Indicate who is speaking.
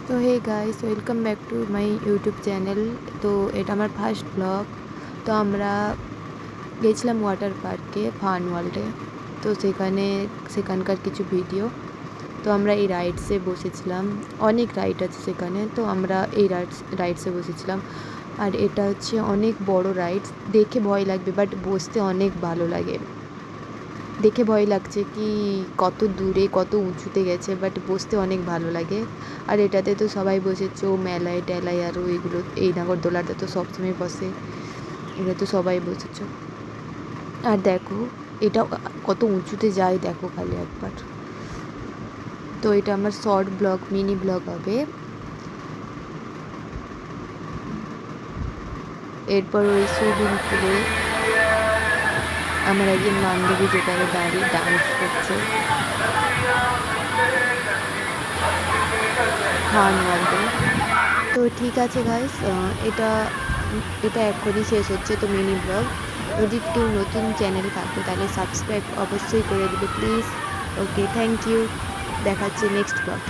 Speaker 1: তো hey guys, welcome back to my YouTube channel. তো এটা আমার ফার্স্ট ব্লগ। তো আমরা গেছিলাম ওয়াটার পার্কে, ফান ওয়ার্ল্ডে। তো সেখানকার কিছু ভিডিও। তো আমরা এই রাইডসে বসেছিলাম, অনেক রাইড আছে সেখানে। তো আমরা এই রাইডসে বসেছিলাম। আর এটা হচ্ছে অনেক বড় রাইডস, দেখে ভয় লাগবে বাট বসতে অনেক ভালো লাগে। দেখে ভয় লাগছে কি কত দূরে কত উঁচুতে গেছে, বাট বসতে অনেক ভালো লাগে। আর এটাতে তো সবাই বসেছো, মেলায় টেলায় আরও এইগুলো, এই নাগরদোলাটা তো সবসময় বসে, এটা তো সবাই বসেছো। আর দেখো এটা কত উঁচুতে যায়, দেখো খালি একবার। তো এটা আমার শর্ট ব্লগ, মিনি ব্লগ হবে। এরপর ওই সুইমিং পুলে আমার একজন বান্ধবী যেখানে দাঁড়িয়ে ডান্স করছে ফান ওয়ার্ল্ডে। তো ঠিক আছে গাইস, এটা এটা এখনই শেষ হচ্ছে। তো মিনি ব্লগ, যদি কেউ নতুন চ্যানেল থাকবে তাহলে সাবস্ক্রাইব অবশ্যই করে দেবে প্লিজ। Okay, thank you. দেখাচ্ছে নেক্সট ব্লগ।